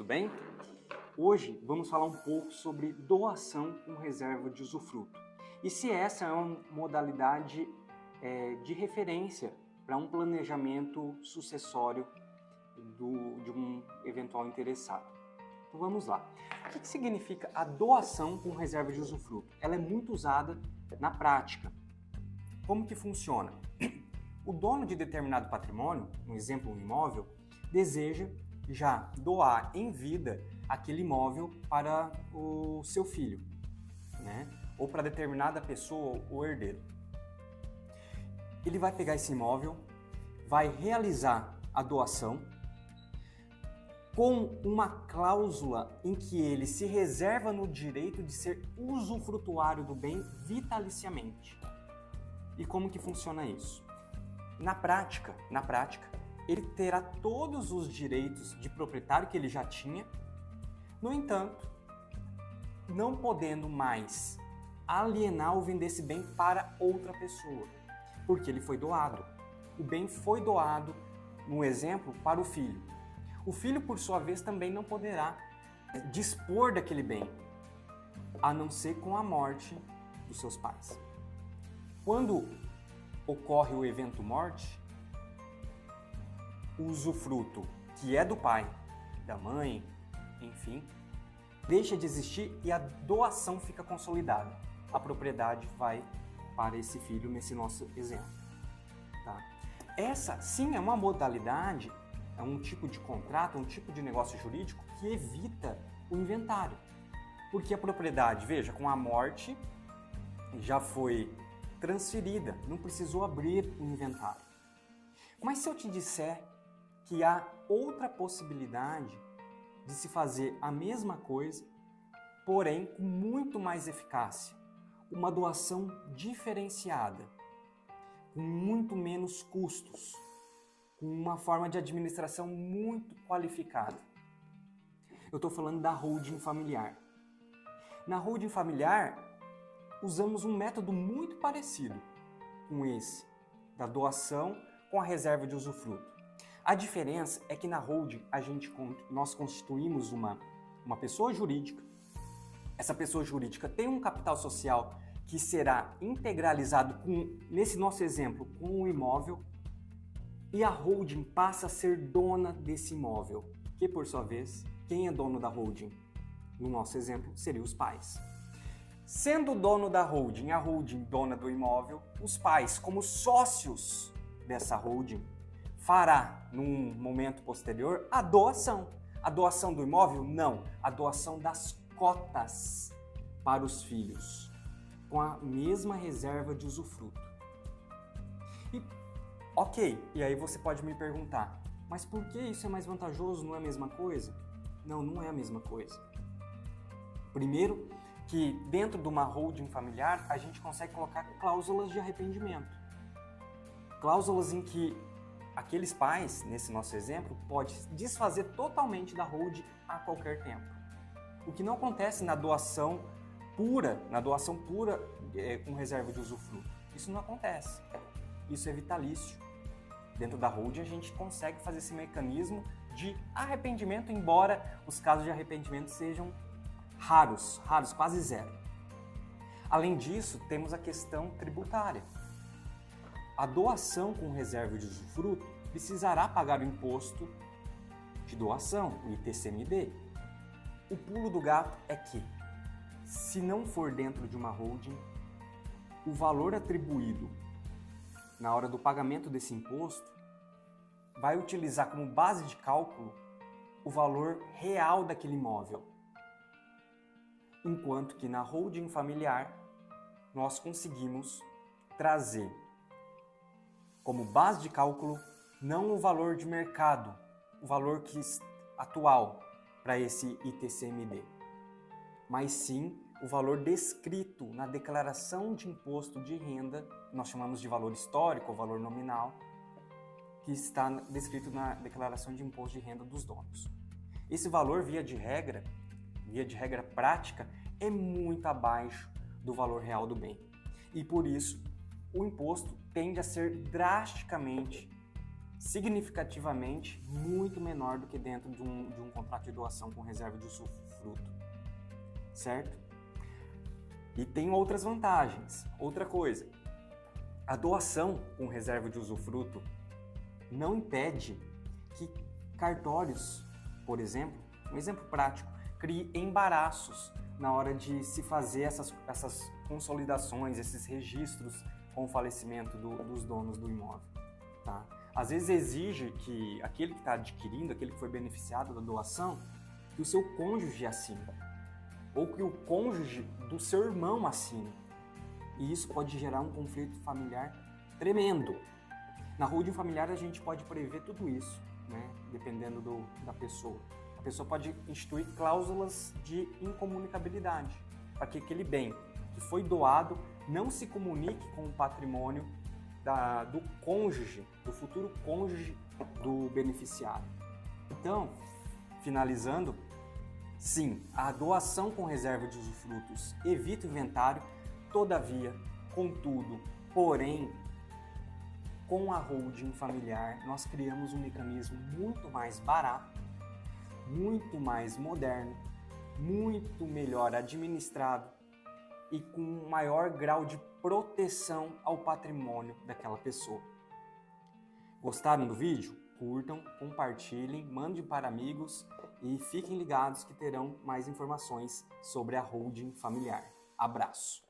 bem? Hoje vamos falar um pouco sobre doação com reserva de usufruto. E se essa é uma modalidade de referência para um planejamento sucessório de um eventual interessado. Então vamos lá. O que significa a doação com reserva de usufruto? Ela é muito usada na prática. Como que funciona? O dono de determinado patrimônio, um exemplo, um imóvel, deseja já doar em vida aquele imóvel para o seu filho, né? Ou para determinada pessoa ou herdeiro. Ele vai pegar esse imóvel, vai realizar a doação com uma cláusula em que ele se reserva no direito de ser usufrutuário do bem vitaliciamente. E como que funciona isso? Na prática, ele terá todos os direitos de proprietário que ele já tinha, no entanto, não podendo mais alienar ou vender esse bem para outra pessoa, porque ele foi doado. O bem foi doado, no exemplo, para o filho. O filho, por sua vez, também não poderá dispor daquele bem, a não ser com a morte dos seus pais. Quando ocorre o evento morte, o usufruto, que é do pai, da mãe, enfim, deixa de existir e a doação fica consolidada. A propriedade vai para esse filho nesse nosso exemplo. Tá? Essa, sim, é uma modalidade, é um tipo de contrato, um tipo de negócio jurídico que evita o inventário. Porque a propriedade, veja, com a morte já foi transferida, não precisou abrir o inventário. Mas se eu te disser que há outra possibilidade de se fazer a mesma coisa, porém com muito mais eficácia, uma doação diferenciada, com muito menos custos, com uma forma de administração muito qualificada. Eu estou falando da holding familiar. Na holding familiar, usamos um método muito parecido com esse, da doação com a reserva de usufruto. A diferença é que na holding nós constituímos uma pessoa jurídica. Essa pessoa jurídica tem um capital social que será integralizado, nesse nosso exemplo, com o imóvel, e a holding passa a ser dona desse imóvel, que por sua vez, quem é dono da holding? No nosso exemplo, seriam os pais. Sendo dono da holding, a holding dona do imóvel, os pais, como sócios dessa holding, fará, num momento posterior, a doação. A doação do imóvel? Não. A doação das cotas para os filhos, com a mesma reserva de usufruto. E aí você pode me perguntar, mas por que isso é mais vantajoso, não é a mesma coisa? Não, não é a mesma coisa. Primeiro, que dentro de uma holding familiar, a gente consegue colocar cláusulas de arrependimento. Cláusulas em que aqueles pais, nesse nosso exemplo, podem desfazer totalmente da holding a qualquer tempo. O que não acontece na doação pura com reserva de usufruto. Isso não acontece. Isso é vitalício. Dentro da holding a gente consegue fazer esse mecanismo de arrependimento, embora os casos de arrependimento sejam raros, quase zero. Além disso, temos a questão tributária. A doação com reserva de usufruto precisará pagar o imposto de doação, o ITCMD. O pulo do gato é que, se não for dentro de uma holding, o valor atribuído na hora do pagamento desse imposto vai utilizar como base de cálculo o valor real daquele imóvel. Enquanto que na holding familiar, nós conseguimos trazer como base de cálculo não o valor de mercado, o valor atual para esse ITCMD, mas sim o valor descrito na declaração de imposto de renda, nós chamamos de valor histórico ou valor nominal, que está descrito na declaração de imposto de renda dos donos. Esse valor, via de regra prática, é muito abaixo do valor real do bem. E por isso, o imposto tende a ser drasticamente significativamente muito menor do que dentro de um contrato de doação com reserva de usufruto, certo? E tem outras vantagens. Outra coisa, a doação com reserva de usufruto não impede que cartórios, por exemplo, um exemplo prático, crie embaraços na hora de se fazer essas consolidações, esses registros com o falecimento dos donos do imóvel. Tá? Às vezes exige que aquele que está adquirindo, aquele que foi beneficiado da doação, que o seu cônjuge assine, ou que o cônjuge do seu irmão assine. E isso pode gerar um conflito familiar tremendo. Na holding familiar a gente pode prever tudo isso, né? Dependendo da pessoa. A pessoa pode instituir cláusulas de incomunicabilidade, para que aquele bem que foi doado não se comunique com o patrimônio do cônjuge, do futuro cônjuge do beneficiário. Então, finalizando, sim, a doação com reserva de usufrutos evita o inventário, todavia, contudo, porém, com a holding familiar, nós criamos um mecanismo muito mais barato, muito mais moderno, muito melhor administrado e com um maior grau de proteção ao patrimônio daquela pessoa. Gostaram do vídeo? Curtam, compartilhem, mandem para amigos e fiquem ligados que terão mais informações sobre a holding familiar. Abraço!